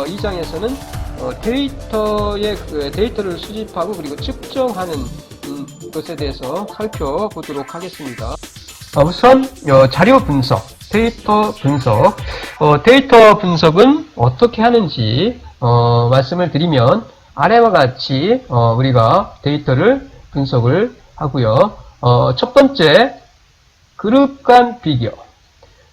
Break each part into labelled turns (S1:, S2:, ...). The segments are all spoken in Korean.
S1: 2장에서는 데이터를 수집하고 그리고 측정하는 것에 대해서 살펴보도록 하겠습니다. 우선 자료 분석, 데이터 분석. 데이터 분석은 어떻게 하는지 말씀을 드리면 아래와 같이 우리가 데이터를 분석을 하고요. 첫 번째, 그룹 간 비교.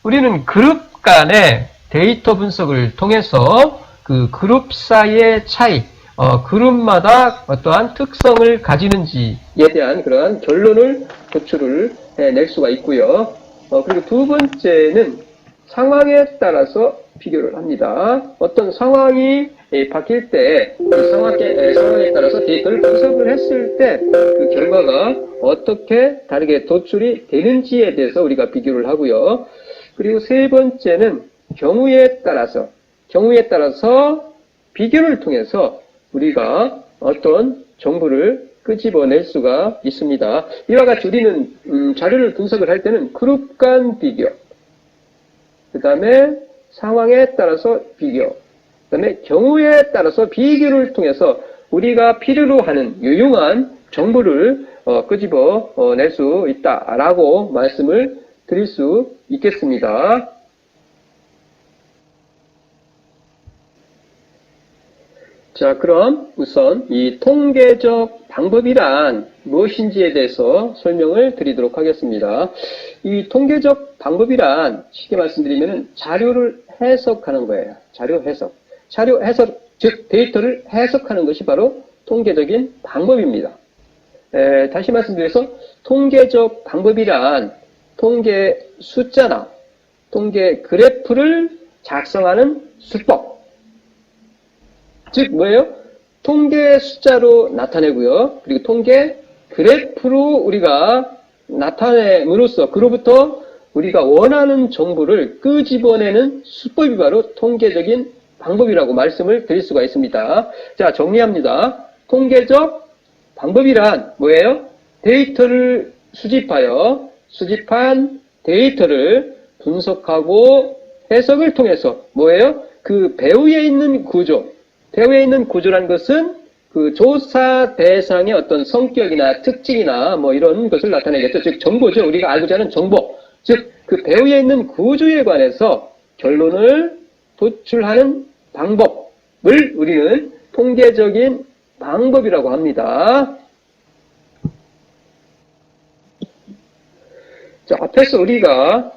S1: 우리는 그룹 간의 데이터 분석을 통해서 그 그룹 사이의 차이, 그룹마다 어떠한 특성을 가지는지에 대한 그러한 결론을 도출을 해낼 수가 있고요. 그리고 두 번째는 상황에 따라서 비교를 합니다. 어떤 상황이 바뀔 때 그 상황에 따라서 데이터를 분석을 했을 때 그 결과가 어떻게 다르게 도출이 되는지에 대해서 우리가 비교를 하고요. 그리고 세 번째는 경우에 따라서 비교를 통해서 우리가 어떤 정보를 끄집어낼 수가 있습니다. 이와 같이 우리는 자료를 분석을 할 때는 그룹 간 비교, 그 다음에 상황에 따라서 비교, 그 다음에 경우에 따라서 비교를 통해서 우리가 필요로 하는 유용한 정보를 끄집어낼 수 있다라고 말씀을 드릴 수 있겠습니다. 자, 그럼 우선 이 통계적 방법이란 무엇인지에 대해서 설명을 드리도록 하겠습니다. 이 통계적 방법이란 쉽게 말씀드리면 자료를 해석하는 거예요. 자료 해석, 즉 데이터를 해석하는 것이 바로 통계적인 방법입니다. 다시 말씀드려서 통계적 방법이란 통계 숫자나 통계 그래프를 작성하는 수법, 즉 뭐예요? 통계 숫자로 나타내고요. 그리고 통계 그래프로 우리가 나타냄으로써 그로부터 우리가 원하는 정보를 끄집어내는 수법이 바로 통계적인 방법이라고 말씀을 드릴 수가 있습니다. 자, 정리합니다. 통계적 방법이란 뭐예요? 데이터를 수집한 데이터를 분석하고 해석을 통해서 뭐예요? 그 배후에 있는 구조라는 것은 그 조사 대상의 어떤 성격이나 특징이나 뭐 이런 것을 나타내겠죠. 즉 정보죠. 우리가 알고자 하는 정보. 즉 그 배후에 있는 구조에 관해서 결론을 도출하는 방법을 우리는 통계적인 방법이라고 합니다. 자, 앞에서 우리가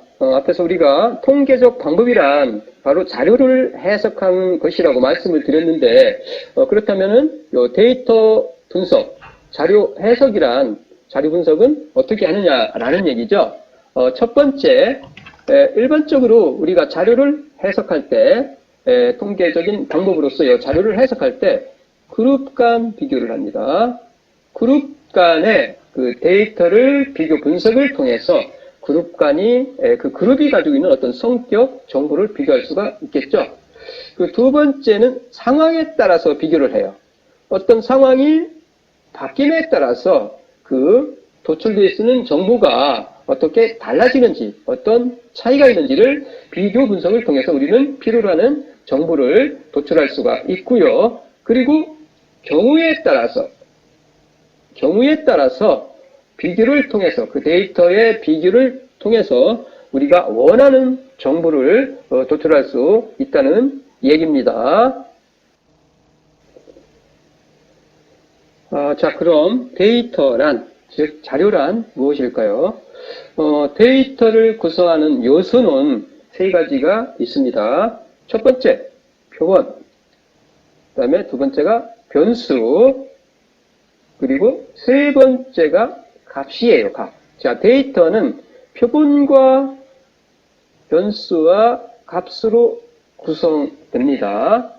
S1: 통계적 방법이란 바로 자료를 해석한 것이라고 말씀을 드렸는데, 그렇다면은 요 데이터 분석, 자료 분석은 어떻게 하느냐라는 얘기죠. 첫 번째, 일반적으로 우리가 자료를 해석할 때, 통계적인 방법으로서 자료를 해석할 때 그룹 간 비교를 합니다. 그룹 간의 그 데이터를 비교 분석을 통해서 그룹 간이 그 그룹이 가지고 있는 어떤 성격, 정보를 비교할 수가 있겠죠. 그 두 번째는 상황에 따라서 비교를 해요. 어떤 상황이 바뀜에 따라서 그 도출되어 있는 정보가 어떻게 달라지는지, 어떤 차이가 있는지를 비교 분석을 통해서 우리는 필요로 하는 정보를 도출할 수가 있고요. 그리고 경우에 따라서 비교를 통해서 그 데이터의 비교를 통해서 우리가 원하는 정보를 도출할 수 있다는 얘기입니다. 자, 그럼 데이터란, 즉 자료란 무엇일까요? 데이터를 구성하는 요소는 세 가지가 있습니다. 첫 번째, 표본, 그 다음에 두 번째가 변수, 그리고 세 번째가 값이에요, 값. 자, 데이터는 표본과 변수와 값으로 구성됩니다.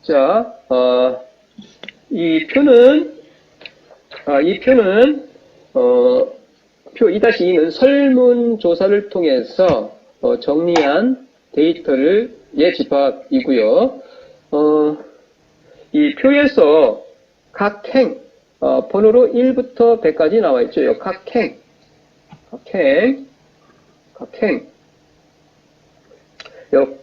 S1: 자, 이 표는 표 2-2는 설문조사를 통해서 정리한 데이터를 집합이고요. 이 표에서 각 행, 번호로 1부터 100까지 나와 있죠. 각 각행.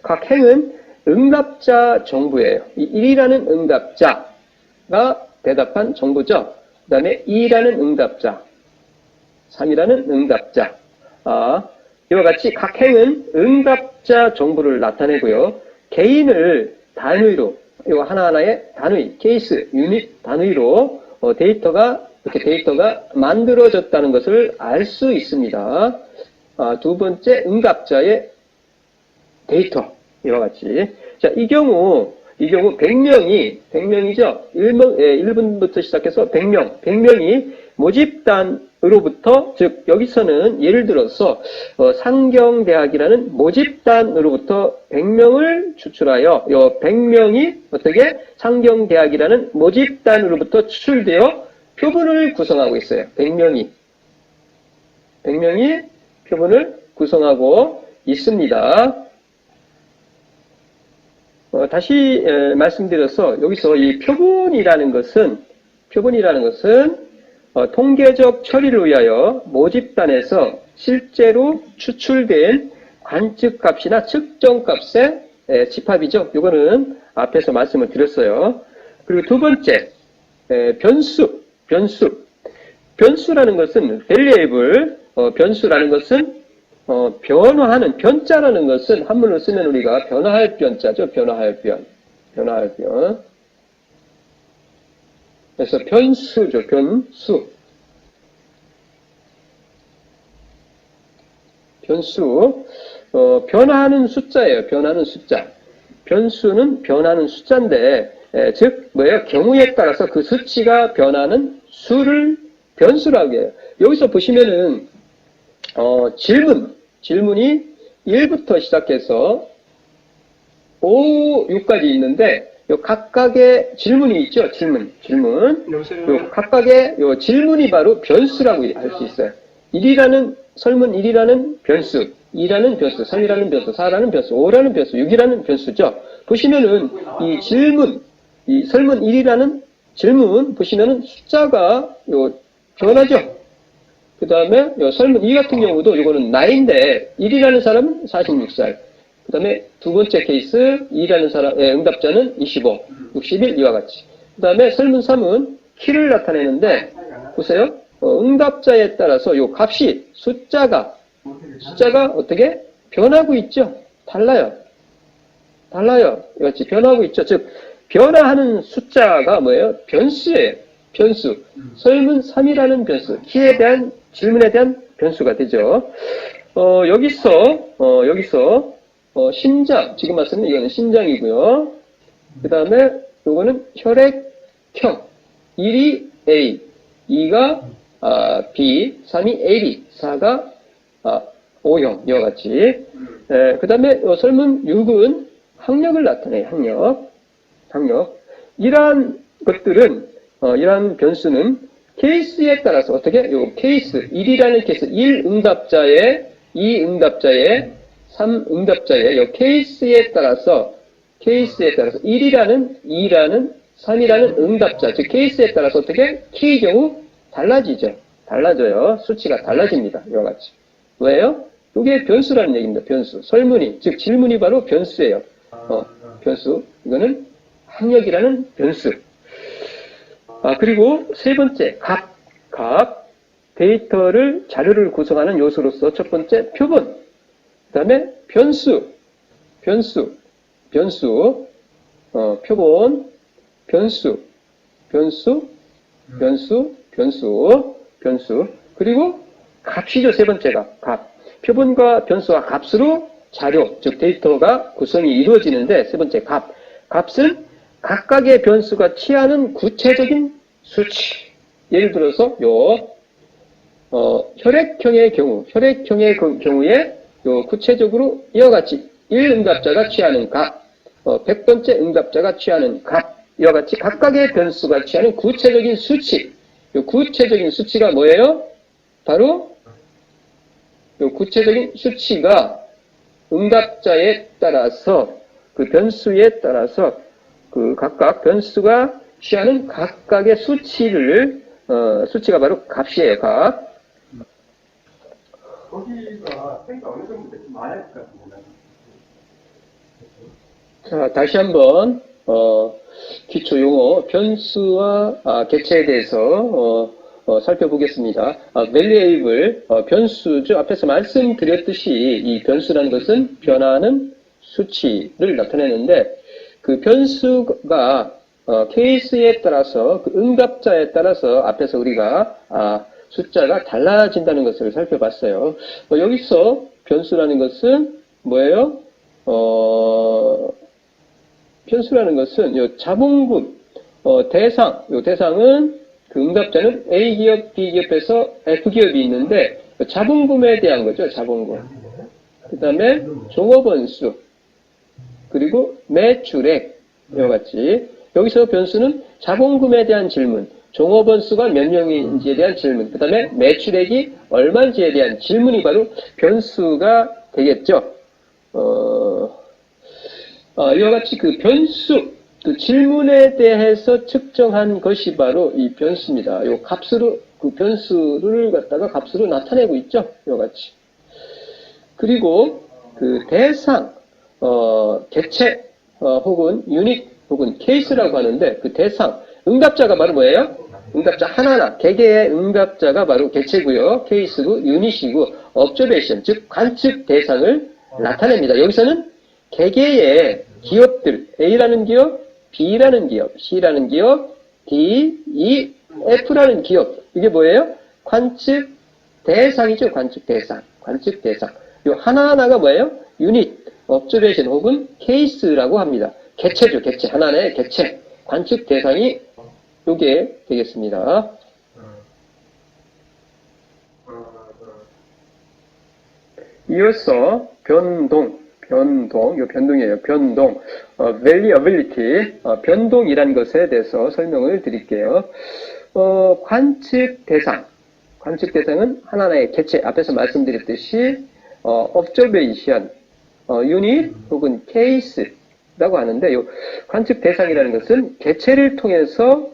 S1: 각 행은 응답자 정부예요. 이 1이라는 응답자가 대답한 정부죠. 그 다음에 2라는 응답자, 3이라는 응답자. 이와 같이 각 행은 응답자 정부를 나타내고요. 개인을 단위로, 이거 하나하나의 단위, 케이스, 유닛 단위로 이렇게 데이터가 만들어졌다는 것을 알 수 있습니다. 두 번째, 응답자의 데이터. 이와 같이. 자, 이 경우 100명이죠. 1분부터 시작해서 100명이 모집단으로부터, 즉, 여기서는 예를 들어서, 상경대학이라는 모집단으로부터 100명을 추출하여, 100명이 어떻게 상경대학이라는 모집단으로부터 추출되어 표본을 구성하고 있어요. 100명이 표본을 구성하고 있습니다. 다시 말씀드려서 여기서 이 표본이라는 것은 통계적 처리를 위하여 모집단에서 실제로 추출된 관측값이나 측정값의 집합이죠. 이거는 앞에서 말씀을 드렸어요. 그리고 두 번째, 변수라는 것은 variable, 변수라는 것은 변화하는, 변자라는 것은 한문으로 쓰면 우리가 변화할 변자죠. 변화할 변. 그래서 변수죠. 변수. 변화하는 숫자예요. 변화하는 숫자. 변수는 변하는 숫자인데, 즉, 경우에 따라서 그 수치가 변하는 수를 변수라고 해요. 여기서 보시면은, 질문이 1부터 시작해서 5, 6까지 있는데, 각각의 질문이 있죠. 질문. 각각의 질문이 바로 변수라고 할 수 있어요. 설문 1이라는 변수, 2라는 변수, 3이라는 변수, 4라는 변수, 5라는 변수, 6이라는 변수죠. 보시면은 이 설문 1이라는 질문 보시면은 숫자가 변하죠. 그 다음에 설문 2 같은 경우도 이거는 나이인데 1이라는 사람은 46살. 그 다음에 두 번째 케이스 2라는 사람의 응답자는 25, 61 이와 같이. 그 다음에 설문 3은 키를 나타내는데 보세요. 응답자에 따라서 요 값이 숫자가 어떻게 변하고 있죠. 달라요. 이같이 변하고 있죠. 즉 변화하는 숫자가 뭐예요? 변수예요. 변수. 설문 3이라는 변수. 키에 대한 질문에 대한 변수가 되죠. 여기서 심장, 지금 말씀은 이거는 심장이고요. 그 다음에 요거는 혈액형. 1이 A, 2가 B, 3이 AB, 4가 O형, 이와 같이. 그 다음에 설문 6은 학력을 나타내요. 학력. 이러한 것들은, 이러한 변수는 케이스에 따라서 어떻게? 요 케이스, 1이라는 케이스, 1 응답자의, 2 응답자의, 3 응답자의 요 케이스에 따라서 1이라는, 2라는, 3이라는 응답자, 즉 케이스에 따라서 어떻게? 키의 경우 달라져요. 수치가 달라집니다. 이와 같이. 왜요? 이게 변수라는 얘기입니다. 변수. 설문이, 즉 질문이 바로 변수예요. 변수. 이거는 학력이라는 변수. 그리고 세 번째, 값. 자료를 구성하는 요소로서 첫 번째, 표본. 그 다음에 변수. 표본, 변수. 그리고 값이죠. 세 번째가 값. 표본과 변수와 값으로 자료, 즉 데이터가 구성이 이루어지는데 세 번째 값은 각각의 변수가 취하는 구체적인 수치. 예를 들어서 혈액형의 경우에 구체적으로 이와 같이 1 응답자가 취하는 값, 100번째 응답자가 취하는 값, 이와 같이 각각의 변수가 취하는 구체적인 수치. 이 구체적인 수치가 뭐예요? 바로 이 구체적인 수치가 응답자에 따라서 그 변수에 따라서 그 각각 변수가 취하는 각각의 수치가 바로 값이에요. 값. 거기가 생각 어느 정도 많을 것 같습니다. 자, 다시 한번 기초 용어 변수와 개체에 대해서 살펴보겠습니다. variable 변수죠. 앞에서 말씀드렸듯이 이 변수라는 것은 변화하는 수치를 나타내는데 그 변수가 케이스에 따라서 그 응답자에 따라서 앞에서 우리가 숫자가 달라진다는 것을 살펴봤어요. 여기서 변수라는 것은 뭐예요? 변수라는 것은 요 자본금 대상은 그 응답자는 A기업, B기업에서 F기업이 있는데 자본금에 대한 거죠. 자본금. 그 다음에 종업원수 그리고 매출액 이와 같이 여기서 변수는 자본금에 대한 질문, 종업원수가 몇 명인지에 대한 질문, 그 다음에 매출액이 얼마인지에 대한 질문이 바로 변수가 되겠죠. 이와 같이 그 변수, 그 질문에 대해서 측정한 것이 바로 이 변수입니다. 요 값으로, 그 변수를 갖다가 값으로 나타내고 있죠. 이와 같이. 그리고 그 대상, 개체, 혹은 유닛, 혹은 케이스라고 하는데 그 대상, 응답자가 바로 뭐예요? 응답자 하나하나, 개개의 응답자가 바로 개체고요. 케이스고, 유닛이고, observation, 즉 관측 대상을 나타냅니다. 여기서는 개개의 기업들, A라는 기업, B라는 기업, C라는 기업, D, E, F라는 기업. 이게 뭐예요? 관측 대상이죠. 관측 대상. 관측 대상. 이 하나하나가 뭐예요? 유닛, observation 혹은 케이스라고 합니다. 개체죠. 개체. 하나의 개체. 관측 대상이 요게 되겠습니다. 이어서 변동, 요 변동이에요. 변동, variability, 변동이란 것에 대해서 설명을 드릴게요. 관측 대상은 하나의 개체, 앞에서 말씀드렸듯이 observation, unit 혹은 case라고 하는데, 요 관측 대상이라는 것은 개체를 통해서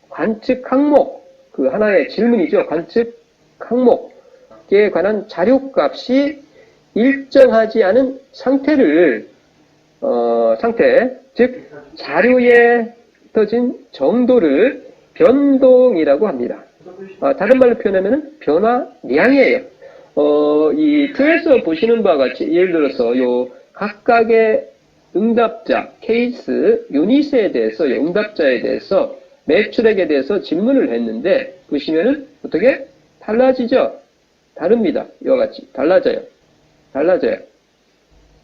S1: 관측 항목, 그 하나의 질문이죠. 관측 항목에 관한 자료값이 일정하지 않은 상태, 즉 자료에 흩어진 정도를 변동이라고 합니다. 다른 말로 표현하면 변화량이에요. 이 틀에서 보시는 바와 같이 예를 들어서 요 각각의 응답자, 케이스, 유닛에 대해서 응답자에 대해서 매출액에 대해서 질문을 했는데 보시면은 어떻게 달라지죠? 다릅니다. 이와 같이 달라져요.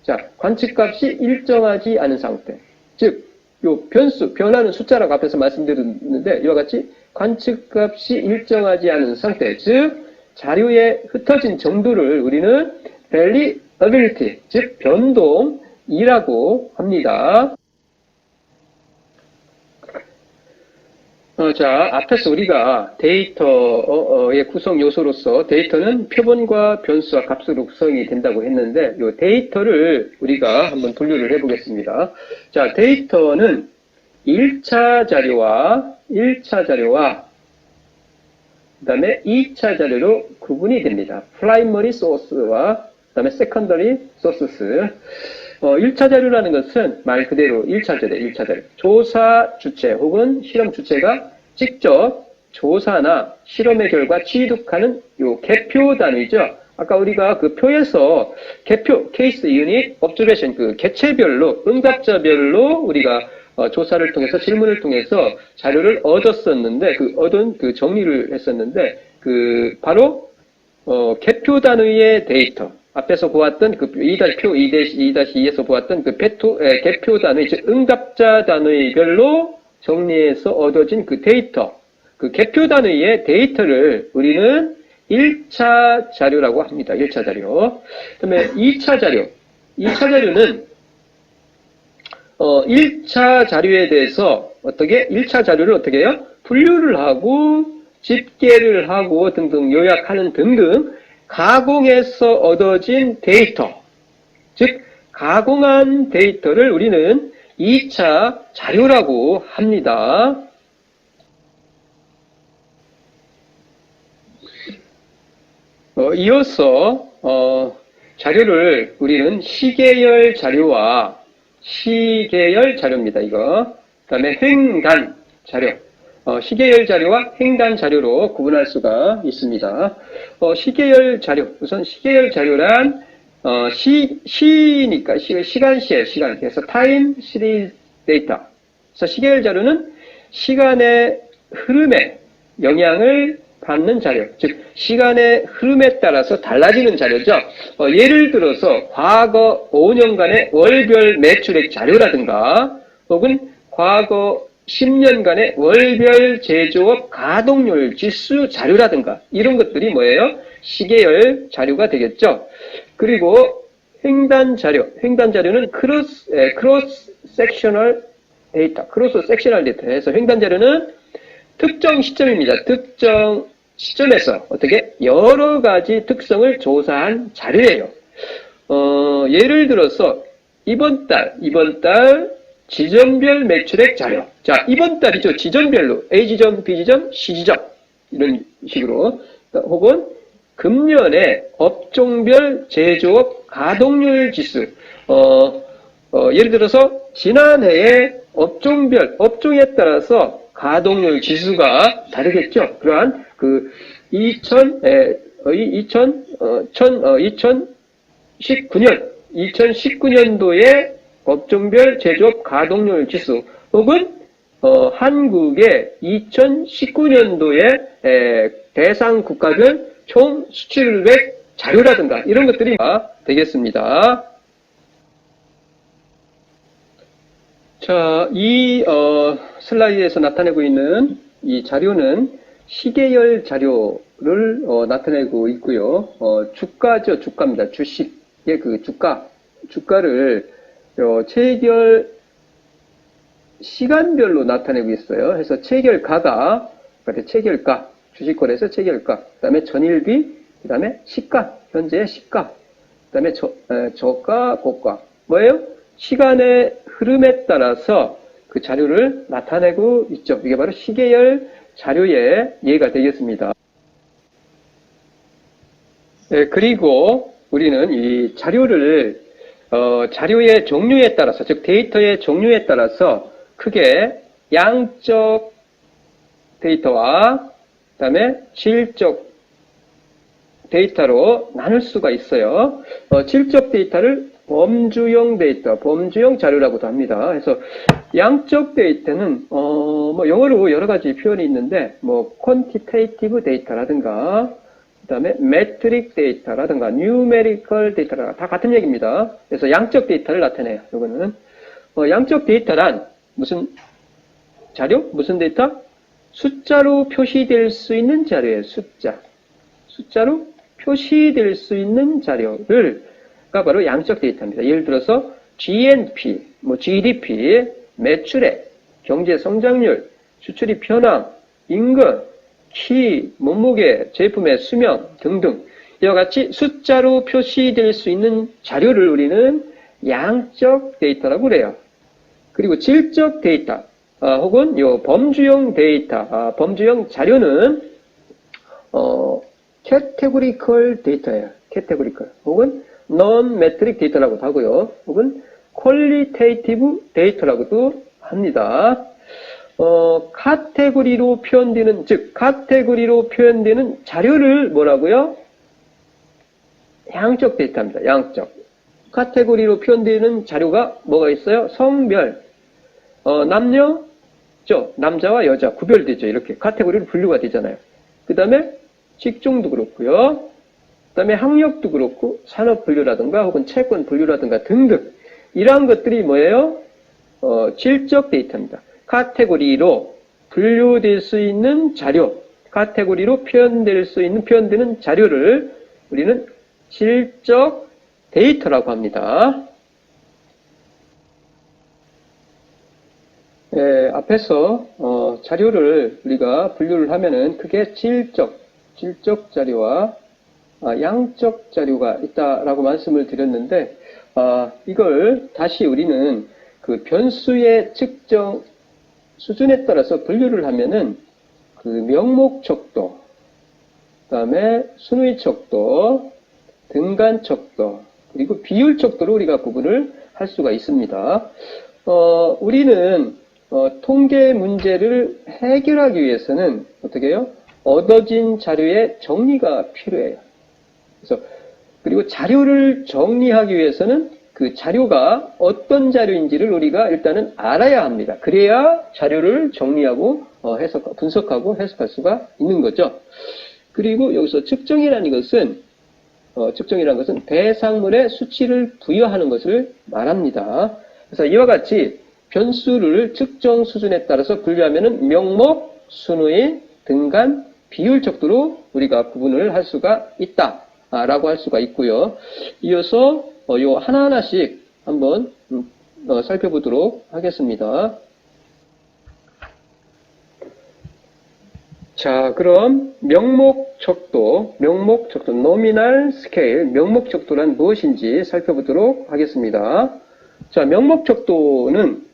S1: 자, 관측값이 일정하지 않은 상태. 즉, 요 변수, 변하는 숫자라고 앞에서 말씀드렸는데, 이와 같이 관측값이 일정하지 않은 상태. 즉, 자료에 흩어진 정도를 우리는 variability, 즉, 변동이라고 합니다. 자, 앞에서 우리가 데이터의 구성 요소로서 데이터는 표본과 변수와 값으로 구성이 된다고 했는데, 이 데이터를 우리가 한번 분류를 해보겠습니다. 자, 데이터는 1차 자료와 그 다음에 2차 자료로 구분이 됩니다. primary source와 그 다음에 secondary sources. 1차 자료라는 것은 말 그대로 1차 자료. 조사 주체 혹은 실험 주체가 직접 조사나 실험의 결과 취득하는 요 개표 단위죠. 아까 우리가 그 표에서 개표, 케이스, 유닛, observation 그 개체별로, 응답자별로 우리가 조사를 통해서 질문을 통해서 자료를 얻었었는데 얻은 그 정리를 했었는데 바로 개표 단위의 데이터. 앞에서 보았던 그 2-표 2-2-2에서 보았던 그 개표 단위, 즉 응답자 단위별로 정리해서 얻어진 그 데이터, 그 개표 단위의 데이터를 우리는 1차 자료라고 합니다. 1차 자료. 그 다음에 2차 자료. 2차 자료는 1차 자료에 대해서 1차 자료를 어떻게 해요? 분류를 하고 집계를 하고 등등 요약하는 등등 가공해서 얻어진 데이터, 즉 가공한 데이터를 우리는 2차 자료라고 합니다. 이어서 자료를 우리는 시계열 자료입니다. 이거. 그 다음에 횡단 자료. 시계열 자료와 횡단 자료로 구분할 수가 있습니다. 시계열 자료. 우선 시계열 자료란, 시니까, 시간시에 시간. 그래서 타임 시리즈 데이터. 그래서 시계열 자료는 시간의 흐름에 영향을 받는 자료, 즉 시간의 흐름에 따라서 달라지는 자료죠. 예를 들어서 과거 5년간의 월별 매출액 자료라든가 혹은 과거 10년간의 월별 제조업 가동률 지수 자료라든가 이런 것들이 뭐예요? 시계열 자료가 되겠죠. 그리고 횡단 자료는 크로스 섹셔널 데이터에서 횡단 자료는 특정 시점입니다. 특정 시점에서 어떻게 여러 가지 특성을 조사한 자료예요. 예를 들어서 이번 달 지점별 매출액 자료. 자, 이번 달이죠. 지점별로 A지점, B지점, C지점 이런 식으로 혹은 금년에 업종별 제조업 가동률 지수. 예를 들어서 지난해에 업종에 따라서 가동률 지수가 다르겠죠. 그러한 2019년도에 업종별 제조업 가동률 지수 혹은 한국의 2019년도에 대상 국가별 총 수출액 자료라든가 이런 것들이 되겠습니다. 자, 이 슬라이드에서 나타내고 있는 이 자료는 시계열 자료를 나타내고 있고요. 주가죠, 주가입니다. 주식의 그 주가를 체결 시간별로 나타내고 있어요. 그래서 체결가, 주식거래에서 체결가, 그 다음에 전일비, 그 다음에 시가, 현재 시가, 그 다음에 저가, 고가. 뭐예요? 시간의 흐름에 따라서 그 자료를 나타내고 있죠. 이게 바로 시계열 자료의 예가 되겠습니다. 네, 그리고 우리는 이 자료를 자료의 종류에 따라서, 즉 데이터의 종류에 따라서 크게 양적 데이터와 그다음에 질적 데이터로 나눌 수가 있어요. 질적 데이터를 범주형 데이터, 범주형 자료라고도 합니다. 그래서 양적 데이터는 뭐 영어로 여러 가지 표현이 있는데 뭐 quantitative 데이터라든가 그다음에 metric 데이터라든가 numerical 데이터라든가 다 같은 얘기입니다. 그래서 양적 데이터를 나타내요. 이거는 양적 데이터란 무슨 자료? 무슨 데이터? 숫자로 표시될 수 있는 자료예요. 숫자로 표시될 수 있는 자료가 바로 양적 데이터입니다. 예를 들어서 GNP, GDP, 매출액, 경제 성장률, 수출입 현황, 임금, 키, 몸무게, 제품의 수명 등등 이와 같이 숫자로 표시될 수 있는 자료를 우리는 양적 데이터라고 그래요. 그리고 질적 데이터 혹은 범주형 데이터, 범주형 자료는 categorical 데이터예요. categorical 혹은 non-metric 데이터라고도 하고요. 혹은 qualitative 데이터라고도 합니다. 카테고리로 표현되는, 즉 카테고리로 표현되는 자료를 뭐라고요? 양적 데이터입니다. 양적. 카테고리로 표현되는 자료가 뭐가 있어요? 성별, 남녀죠. 남자와 여자 구별되죠. 이렇게 카테고리로 분류가 되잖아요. 그 다음에 직종도 그렇고요. 그 다음에 학력도 그렇고 산업 분류라든가 혹은 채권 분류라든가 등등 이러한 것들이 뭐예요? 질적 데이터입니다. 카테고리로 분류될 수 있는 자료, 카테고리로 표현되는 자료를 우리는 질적 데이터라고 합니다. 앞에서 자료를 우리가 분류를 하면은 크게 질적 자료와 양적 자료가 있다라고 말씀을 드렸는데 이걸 다시 우리는 그 변수의 측정 수준에 따라서 분류를 하면은 그 명목 척도, 그 다음에 순위 척도, 등급 등간척도, 그리고 비율척도로 우리가 구분을 할 수가 있습니다. 우리는 통계 문제를 해결하기 위해서는 어떻게 해요? 얻어진 자료의 정리가 필요해요. 그리고 자료를 정리하기 위해서는 그 자료가 어떤 자료인지를 우리가 일단은 알아야 합니다. 그래야 자료를 정리하고 분석하고 해석할 수가 있는 거죠. 그리고 여기서 측정이라는 것은 대상물에 수치를 부여하는 것을 말합니다. 그래서 이와 같이 변수를 측정 수준에 따라서 분류하면은 명목, 순위, 등간, 비율 척도로 우리가 구분을 할 수가 있다라고 할 수가 있고요. 이어서 요 하나하나씩 한번 살펴보도록 하겠습니다. 자, 그럼 명목척도, 노미널 스케일, 명목척도란 무엇인지 살펴보도록 하겠습니다. 자, 명목척도는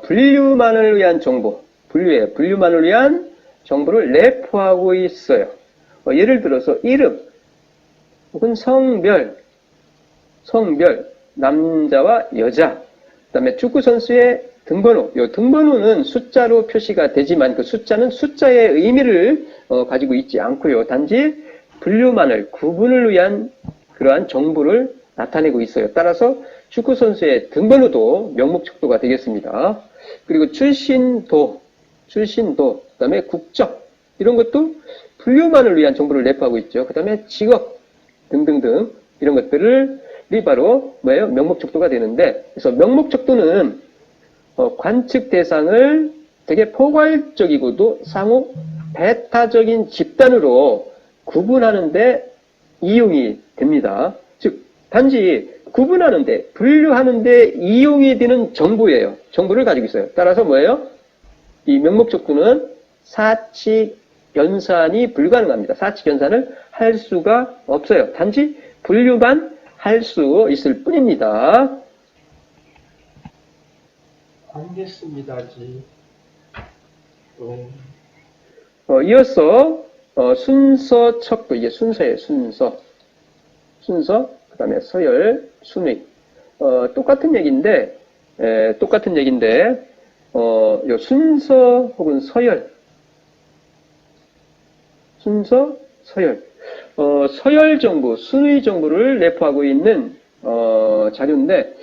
S1: 분류만을 위한 정보, 분류만을 위한 정보를 내포하고 있어요. 예를 들어서 이름, 혹은 성별, 남자와 여자, 그 다음에 축구선수의 등번호, 이 등번호는 숫자로 표시가 되지만 그 숫자는 숫자의 의미를 가지고 있지 않고요. 단지 분류만을, 구분을 위한 그러한 정보를 나타내고 있어요. 따라서 축구선수의 등번호도 명목척도가 되겠습니다. 그리고 출신도, 그 다음에 국적, 이런 것도 분류만을 위한 정보를 내포하고 있죠. 그 다음에 직업 등등등 이런 것들이 바로 뭐예요? 명목척도가 되는데, 그래서 명목척도는 관측 대상을 되게 포괄적이고도 상호 배타적인 집단으로 구분하는데 이용이 됩니다. 즉 단지 구분하는데, 분류하는데 이용이 되는 정보예요. 정보를 가지고 있어요. 따라서 뭐예요? 이 명목척도는 사칙 연산이 불가능합니다. 사칙 연산을 할 수가 없어요. 단지 분류만 할 수 있을 뿐입니다.
S2: 알겠습니다지.
S1: 이어서 순서 척도, 이게 순서예요. 순서, 그 다음에 서열, 순위. 똑같은 얘기인데 요 순서 혹은 서열, 서열 정보, 순위 정보를 내포하고 있는 자료인데,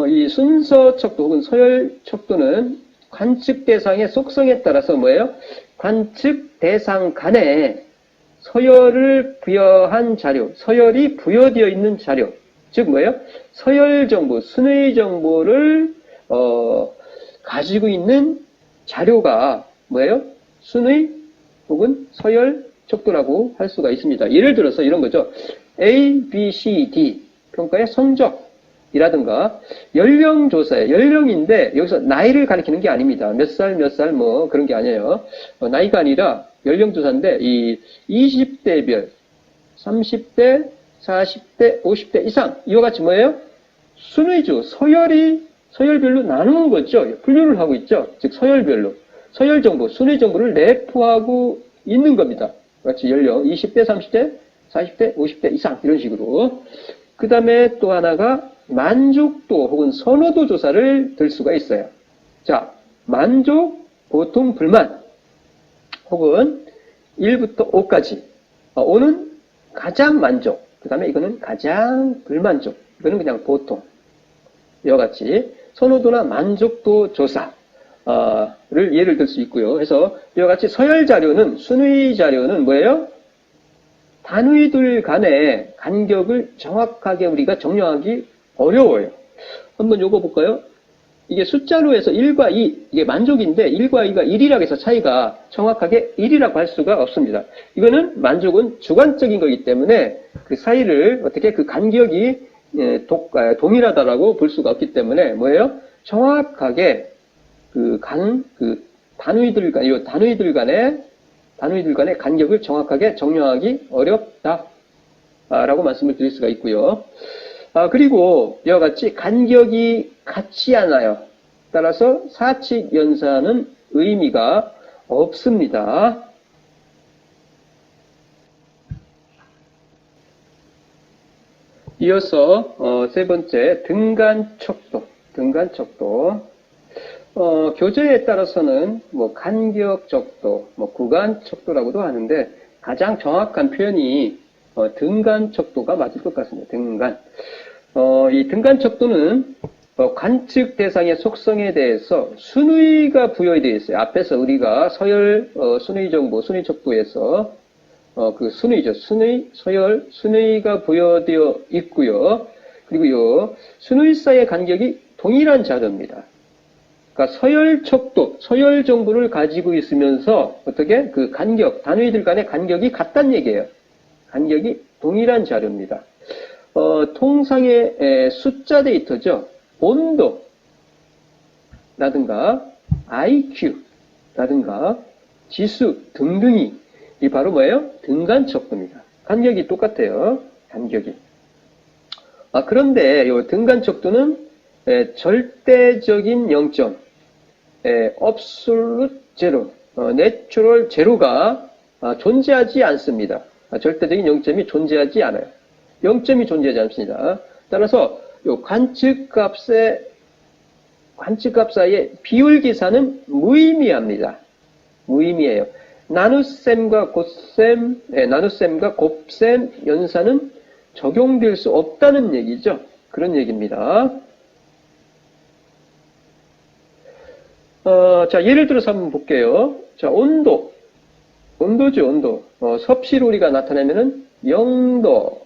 S1: 이 순서 척도 혹은 서열 척도는 관측 대상의 속성에 따라서 뭐예요? 관측 대상 간에 서열을 부여한 자료, 서열이 부여되어 있는 자료, 즉 뭐예요? 서열 정보, 순위 정보를 가지고 있는 자료가 뭐예요? 순위 혹은 서열 척도라고 할 수가 있습니다. 예를 들어서 이런 거죠. A, B, C, D 평가의 성적이라든가 연령조사에, 연령인데 여기서 나이를 가리키는 게 아닙니다. 몇 살 뭐 그런 게 아니에요. 나이가 아니라 연령조사인데 이 20대별, 30대, 40대, 50대 이상 이와 같이 뭐예요? 순위죠. 서열별로 나누는 거죠. 분류를 하고 있죠. 즉 서열별로. 서열 정보, 순위 정보를 내포하고 있는 겁니다. 같이 연령 20대, 30대, 40대, 50대 이상 이런 식으로. 그 다음에 또 하나가 만족도 혹은 선호도 조사를 들 수가 있어요. 자, 만족, 보통, 불만 혹은 1부터 5까지. 5는 가장 만족, 그 다음에 이거는 가장 불만족, 이거는 그냥 보통. 이와 같이 선호도나 만족도 조사 를 예를 들 수 있고요. 그래서 이와 같이 서열 자료는, 순위 자료는 뭐예요? 단위들 간의 간격을 정확하게 우리가 정량하기 어려워요. 한번 요거 볼까요? 이게 숫자로 해서 1과 2, 이게 만족인데 1과 2가 1이라고 해서 차이가 정확하게 1이라고 할 수가 없습니다. 이거는 만족은 주관적인 거기 때문에 그 사이를 어떻게 그 간격이 동일하다라고 볼 수가 없기 때문에 뭐예요? 정확하게 단위들 간의 간격을 정확하게 정량하기 어렵다라고 말씀을 드릴 수가 있고요. 그리고 이와 같이 간격이 같지 않아요. 따라서 사칙 연산은 의미가 없습니다. 이어서 세 번째 등간척도. 등간척도. 교재에 따라서는 뭐 간격척도, 뭐 구간척도라고도 하는데 가장 정확한 표현이 등간척도가 맞을 것 같습니다. 등간. 이 등간척도는 관측 대상의 속성에 대해서 순위가 부여되어 있어요. 앞에서 우리가 서열 순위정보, 순위척도에서 그 순위죠. 순위, 서열, 순위가 부여되어 있고요. 그리고 요 순위 사이의 간격이 동일한 자료입니다. 그러니까 서열 척도, 서열 정보를 가지고 있으면서 어떻게 그 간격, 단위들 간의 간격이 같다는 얘기예요. 간격이 동일한 자료입니다. 통상의 숫자 데이터죠. 온도라든가 IQ라든가 지수 등등이 이 바로 뭐예요? 등간척도입니다. 간격이 똑같아요. 간격이. 그런데 이 등간척도는 절대적인 0점, absolute zero, natural zero가 존재하지 않습니다. 절대적인 0점이 존재하지 않아요. 0점이 존재하지 않습니다. 따라서 이 관측값 사이의 비율 계산은 무의미합니다. 무의미해요. 나눗셈과 곱셈, 나눗셈과 곱셈 연산은 적용될 수 없다는 얘기죠. 그런 얘기입니다. 자, 예를 들어서 한번 볼게요. 자, 온도죠, 온도. 섭씨로 우리가 나타내면은 0도,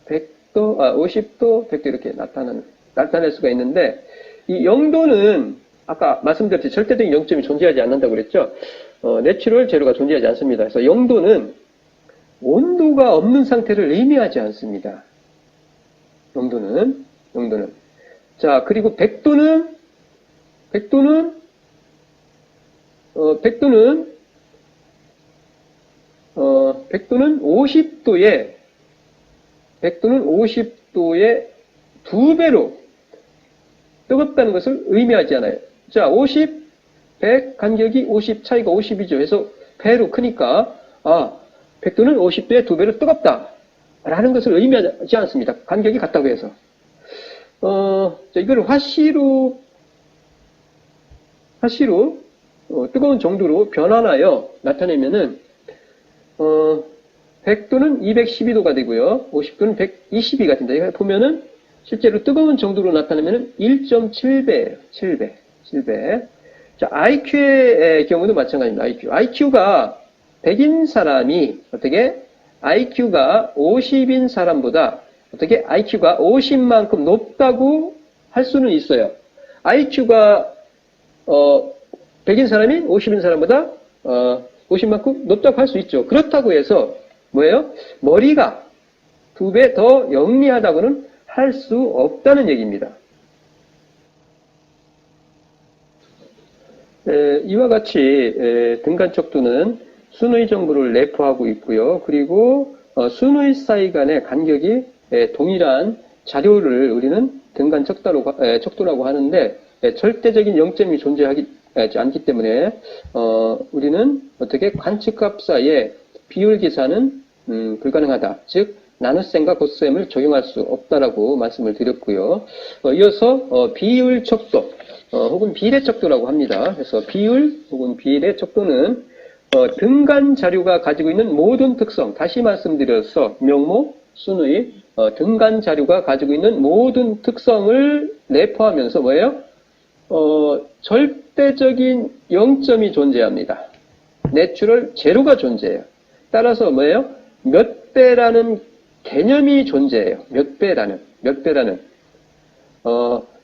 S1: 100도, 50도, 100도 이렇게 나타낼 수가 있는데, 이 0도는 아까 말씀드렸듯이 절대적인 0점이 존재하지 않는다고 그랬죠. 내추럴 제로가 존재하지 않습니다. 그래서 0도는 온도가 없는 상태를 의미하지 않습니다. 0도는. 자, 그리고 100도는 50도의 2배로 뜨겁다는 것을 의미하지 않아요. 자, 50, 100 간격이 50 차이가 50이죠. 그래서 배로 크니까 100도는 50도의 2배로 뜨겁다 라는 것을 의미하지 않습니다. 간격이 같다고 해서. 자, 이걸 화씨로 뜨거운 정도로 변환하여 나타내면은 100도는 212도가 되고요. 50도는 122가 된다. 보면은 실제로 뜨거운 정도로 나타내면은 1.7배예요. 7배. 자, IQ의 경우도 마찬가지입니다. IQ가 100인 사람이 어떻게 IQ가 50인 사람보다 어떻게 IQ가 50만큼 높다고 할 수는 있어요. IQ가 100인 사람이 50인 사람보다 50만큼 높다고 할 수 있죠. 그렇다고 해서 뭐예요? 머리가 2배 더 영리하다고는 할 수 없다는 얘기입니다. 이와 같이 등간척도는 순의 정보를 내포하고 있고요. 그리고 순의 사이 간의 간격이 동일한 자료를 우리는 등간척도라고 하는데 절대적인 0점이 존재하지 않기 때문에 우리는 어떻게 관측값 사이의 비율 계산은 불가능하다. 즉 나눗셈과 곱셈을 적용할 수 없다라고 말씀을 드렸고요. 이어서 비율 척도 혹은 비례 척도라고 합니다. 그래서 비율 혹은 비례 척도는 등간 자료가 가지고 있는 모든 특성, 다시 말씀드려서 명모, 순의, 등간 자료가 가지고 있는 모든 특성을 내포하면서 뭐예요? 절대적인 0점이 존재합니다. 내추럴 제로가 존재해요. 따라서 뭐예요? 몇 배라는 개념이 존재해요. 몇 배라는.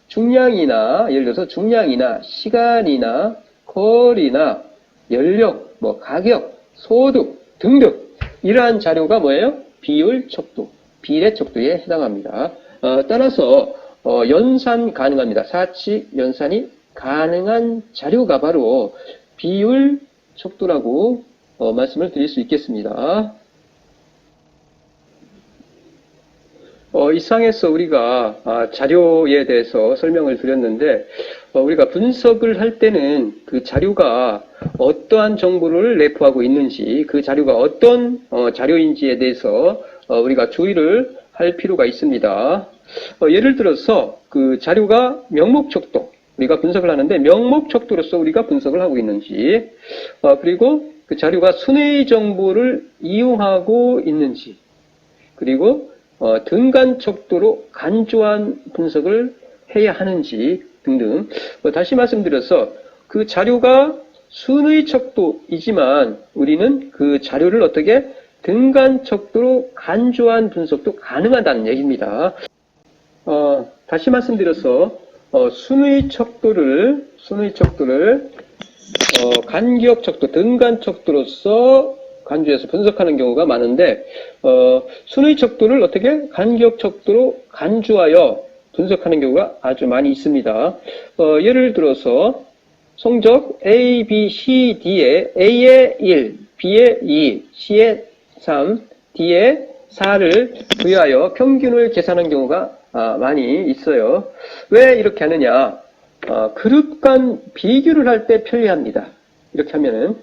S1: 중량이나, 예를 들어서 중량이나, 시간이나, 거리나, 연령, 가격, 소득 등등. 이러한 자료가 뭐예요? 비율 척도, 비례 척도에 해당합니다. 따라서, 연산 가능합니다. 사칙 연산이 가능한 자료가 바로 비율 척도라고 말씀을 드릴 수 있겠습니다. 이상에서 우리가 자료에 대해서 설명을 드렸는데 우리가 분석을 할 때는 그 자료가 어떠한 정보를 내포하고 있는지 그 자료가 어떤 자료인지에 대해서 우리가 주의를 할 필요가 있습니다. 예를 들어서 그 자료가 명목척도, 우리가 분석을 하는데 명목척도로서 우리가 분석을 하고 있는지, 그리고 그 자료가 순위 정보를 이용하고 있는지, 그리고 등간척도로 간조한 분석을 해야 하는지 등등. 다시 말씀드려서 그 자료가 순의 척도이지만 우리는 그 자료를 어떻게 등간척도로 간조한 분석도 가능하다는 얘기입니다. 다시 말씀드려서 순의 척도를 간기역척도, 등간척도로서 간주해서 분석하는 경우가 많은데 순의 척도를 어떻게 간기역척도로 간주하여 분석하는 경우가 아주 많이 있습니다. 예를 들어서 성적 A, B, C, D에 A에 1, B에 2, C에 3, D에 4를 부여하여 평균을 계산한 경우가 많이 있어요. 왜 이렇게 하느냐? 그룹 간 비교를 할 때 편리합니다. 이렇게 하면은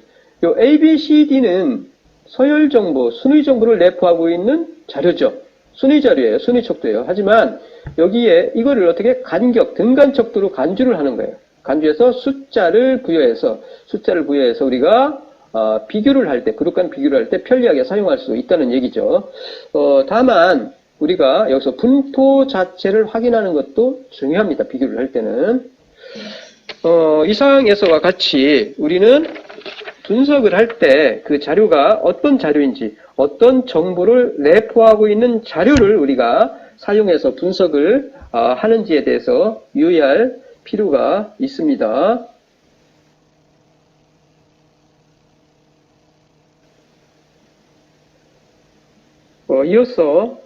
S1: 요 A, B, C, D는 서열 정보, 순위 정보를 내포하고 있는 자료죠. 순위 자료예요. 순위 척도예요. 하지만 여기에 이거를 어떻게 간격, 등간 척도로 간주를 하는 거예요. 간주해서 숫자를 부여해서 우리가 비교를 할 때, 그룹 간 비교를 할 때 편리하게 사용할 수 있다는 얘기죠. 다만 우리가 여기서 분포 자체를 확인하는 것도 중요합니다. 비교를 할 때는. 이상에서와 같이 우리는 분석을 할 때 그 자료가 어떤 자료인지, 어떤 정보를 내포하고 있는 자료를 우리가 사용해서 분석을 하는지에 대해서 유의할 필요가 있습니다. 이어서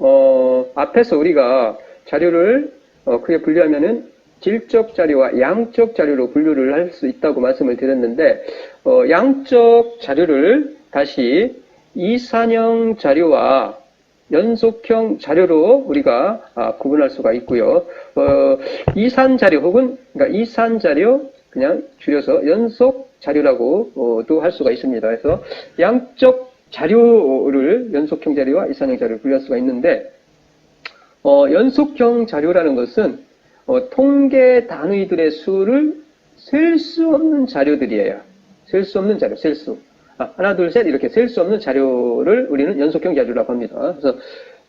S1: 앞에서 우리가 자료를 크게 분류하면은 질적 자료와 양적 자료로 분류를 할 수 있다고 말씀을 드렸는데 양적 자료를 다시 이산형 자료와 연속형 자료로 우리가 구분할 수가 있고요. 이산 자료 혹은 그러니까 이산 자료 그냥 줄여서 연속 자료라고도 할 수가 있습니다. 그래서 양적 자료를 연속형 자료와 이산형 자료를 분류할 수가 있는데 연속형 자료라는 것은 통계 단위들의 수를 셀 수 없는 자료들이에요. 셀 수 없는 자료, 셀수. 하나, 둘, 셋 이렇게 셀 수 없는 자료를 우리는 연속형 자료라고 합니다. 그래서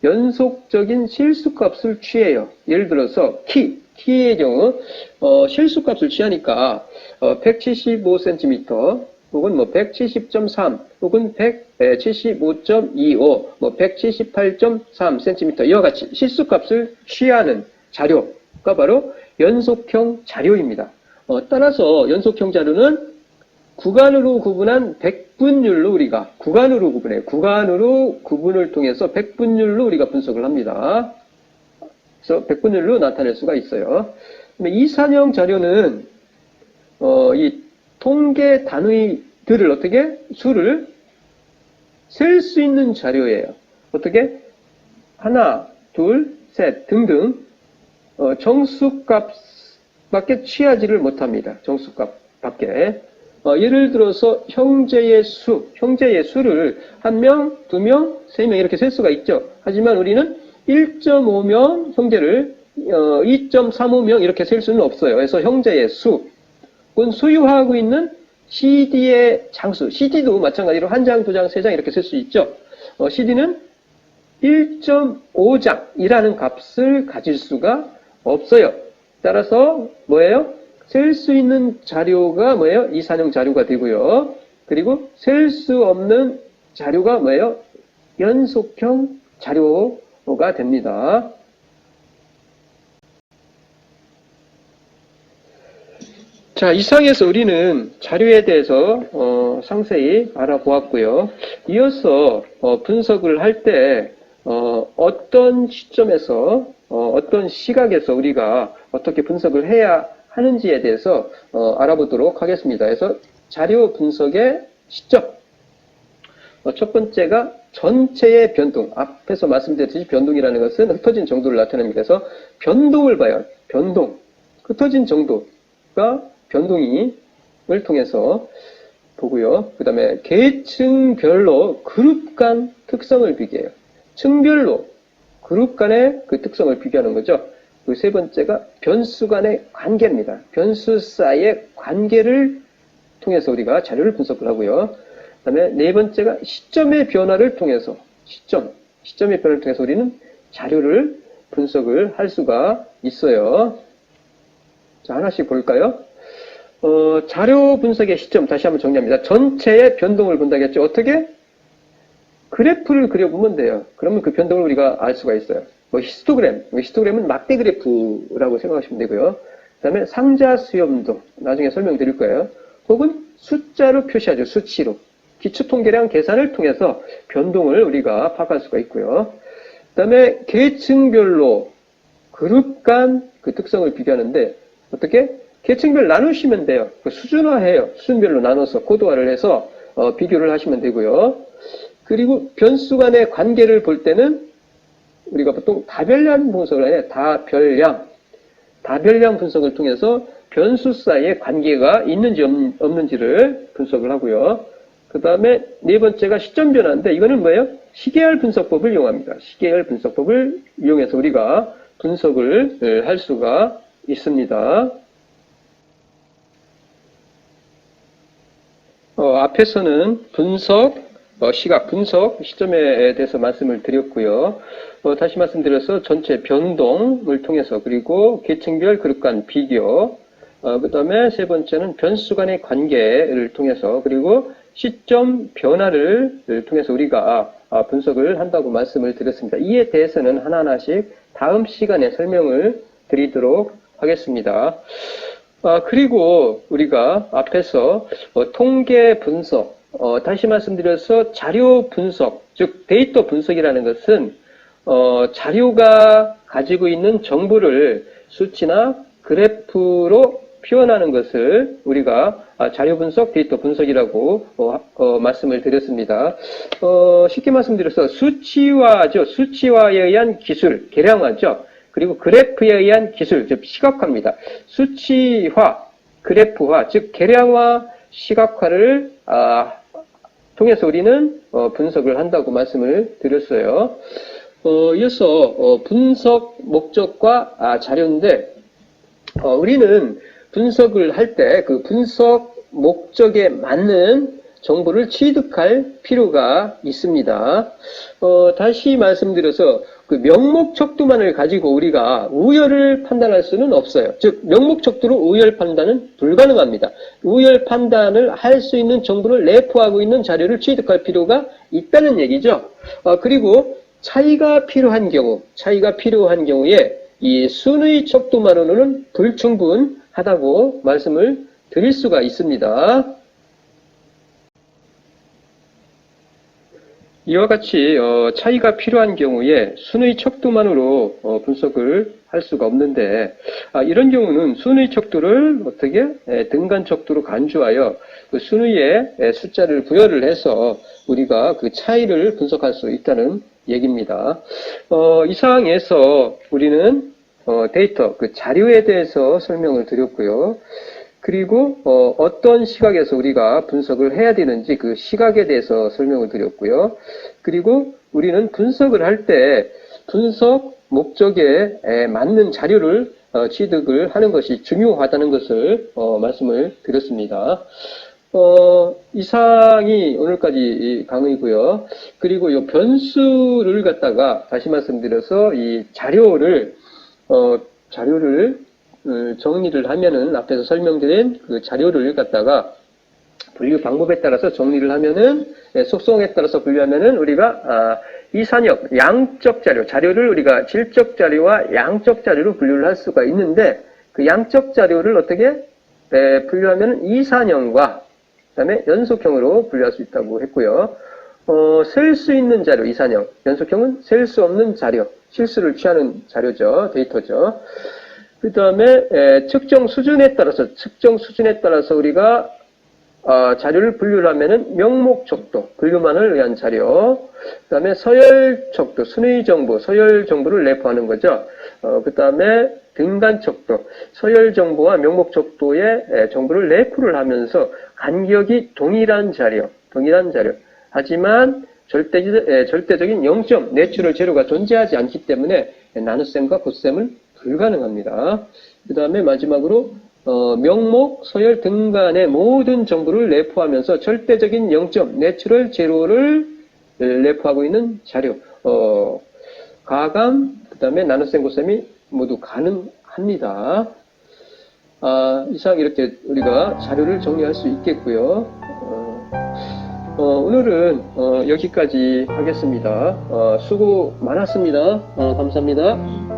S1: 연속적인 실수값을 취해요. 예를 들어서 키의 경우 실수값을 취하니까 175cm 혹은 170.3 혹은 175.25 178.3cm 이와 같이 실수값을 취하는 자료가 바로 연속형 자료입니다. 따라서 연속형 자료는 구간으로 구분한 백분율로 우리가 구간으로 구분해요. 구간으로 구분을 통해서 백분율로 우리가 분석을 합니다. 그래서 백분율로 나타낼 수가 있어요. 이산형 자료는 이 통계 단위들을 어떻게 수를 셀 수 있는 자료예요. 어떻게 하나, 둘, 셋 등등 정수값밖에 취하지를 못합니다. 정수값밖에. 예를 들어서 형제의 수를 1명, 2명, 3명 이렇게 셀 수가 있죠. 하지만 우리는 1.5명 형제를 2.35명 이렇게 셀 수는 없어요. 그래서 형제의 수, 혹은 소유하고 있는 CD의 장수, CD도 마찬가지로 1장, 2장, 3장 이렇게 셀 수 있죠. CD는 1.5장이라는 값을 가질 수가 없어요. 따라서 뭐예요? 셀 수 있는 자료가 뭐예요? 이산형 자료가 되고요. 그리고 셀 수 없는 자료가 뭐예요? 연속형 자료가 됩니다. 자, 이상에서 우리는 자료에 대해서 상세히 알아보았고요. 이어서 분석을 할 때 어떤 시점에서 어떤 시각에서 우리가 어떻게 분석을 해야 하는지에 대해서 알아보도록 하겠습니다. 그래서 자료 분석의 시점. 첫 번째가 전체의 변동. 앞에서 말씀드렸듯이 변동이라는 것은 흩어진 정도를 나타냅니다. 그래서 변동을 봐요. 변동. 흩어진 정도가 변동을 통해서 보고요. 그 다음에 계층별로 그룹 간 특성을 비교해요. 층별로 그룹 간의 그 특성을 비교하는 거죠. 그 세 번째가 변수 간의 관계입니다. 변수 사이의 관계를 통해서 우리가 자료를 분석을 하고요. 그 다음에 네 번째가 시점의 변화를 통해서, 시점의 변화를 통해서 우리는 자료를 분석을 할 수가 있어요. 자, 하나씩 볼까요? 자료 분석의 시점, 다시 한번 정리합니다. 전체의 변동을 본다겠죠. 어떻게? 그래프를 그려보면 돼요. 그러면 그 변동을 우리가 알 수가 있어요. 히스토그램은 막대 그래프라고 생각하시면 되고요. 그 다음에 상자 수렴도, 나중에 설명드릴 거예요. 혹은 숫자로 표시하죠. 수치로. 기초통계량 계산을 통해서 변동을 우리가 파악할 수가 있고요. 그 다음에 계층별로 그룹 간 그 특성을 비교하는데 어떻게? 계층별 나누시면 돼요. 수준화해요. 수준별로 나눠서 코드화를 해서 비교를 하시면 되고요. 그리고 변수 간의 관계를 볼 때는 우리가 보통 다별량 분석을 해요. 다별량 분석을 통해서 변수 사이에 관계가 있는지 없는지를 분석을 하고요. 그 다음에 네 번째가 시점 변화인데 이거는 뭐예요? 시계열 분석법을 이용합니다. 시계열 분석법을 이용해서 우리가 분석을 할 수가 있습니다. 앞에서는 시각 분석, 시점에 대해서 말씀을 드렸고요. 다시 말씀드려서 전체 변동을 통해서 그리고 계층별 그룹 간 비교, 그 다음에 세 번째는 변수 간의 관계를 통해서 그리고 시점 변화를 통해서 우리가 분석을 한다고 말씀을 드렸습니다. 이에 대해서는 하나하나씩 다음 시간에 설명을 드리도록 하겠습니다. 그리고 우리가 앞에서 통계 분석, 다시 말씀드려서 자료 분석, 즉 데이터 분석이라는 것은 자료가 가지고 있는 정보를 수치나 그래프로 표현하는 것을 우리가 자료 분석, 데이터 분석이라고 말씀을 드렸습니다. 쉽게 말씀드려서 수치화죠. 수치화에 의한 기술, 계량화죠. 그리고 그래프에 의한 기술, 즉 시각화입니다. 수치화, 그래프화, 즉 계량화, 시각화를 통해서 우리는 분석을 한다고 말씀을 드렸어요. 이어서 분석 목적과 자료인데 우리는 분석을 할 때 그 분석 목적에 맞는 정보를 취득할 필요가 있습니다. 다시 말씀드려서 그 명목척도만을 가지고 우리가 우열을 판단할 수는 없어요. 즉 명목척도로 우열 판단은 불가능합니다. 우열 판단을 할 수 있는 정보를 내포하고 있는 자료를 취득할 필요가 있다는 얘기죠. 그리고 차이가 필요한 경우에 이 순의 척도만으로는 불충분하다고 말씀을 드릴 수가 있습니다. 이와 같이 차이가 필요한 경우에 순의 척도만으로 분석을 할 수가 없는데 이런 경우는 순의 척도를 어떻게 등간 척도로 간주하여 그 순의에 숫자를 부여를 해서 우리가 그 차이를 분석할 수 있다는 얘기입니다. 이 사항에서 우리는 데이터, 그 자료에 대해서 설명을 드렸고요. 그리고 어떤 시각에서 우리가 분석을 해야 되는지 그 시각에 대해서 설명을 드렸고요. 그리고 우리는 분석을 할 때 분석 목적에 맞는 자료를 취득을 하는 것이 중요하다는 것을 말씀을 드렸습니다. 이상이 오늘까지 강의고요. 그리고 이 변수를 갖다가 다시 말씀드려서 이 자료를 정리를 하면은 앞에서 설명드린 그 자료를 갖다가 분류 방법에 따라서 정리를 하면은 속성에 따라서 분류하면은 우리가 이산역 양적 자료를 우리가 질적 자료와 양적 자료로 분류를 할 수가 있는데 그 양적 자료를 어떻게 분류하면은 이산형과 그다음에 연속형으로 분류할 수 있다고 했고요. 셀 수 있는 자료 이산형, 연속형은 셀 수 없는 자료, 실수를 취하는 자료죠, 데이터죠. 그 다음에 측정 수준에 따라서 우리가 자료를 분류를 하면은 명목척도, 분류만을 위한 자료, 그 다음에 서열척도, 순위 정보, 서열 정보를 내포하는 거죠. 그 다음에 등간척도, 서열 정보와 명목척도의 정보를 내포를 하면서 간격이 동일한 자료. 하지만 절대적인 0점, 내추럴 제로가 존재하지 않기 때문에 나눗셈과 곱셈은 불가능합니다. 그 다음에 마지막으로 명목, 서열 등간의 모든 정보를 내포하면서 절대적인 0점, 내추럴 제로를 내포하고 있는 자료, 가감, 그 다음에 나눗셈, 곱셈이 모두 가능합니다. 이상 이렇게 우리가 자료를 정리할 수 있겠고요. 오늘은 여기까지 하겠습니다. 수고 많았습니다. 감사합니다.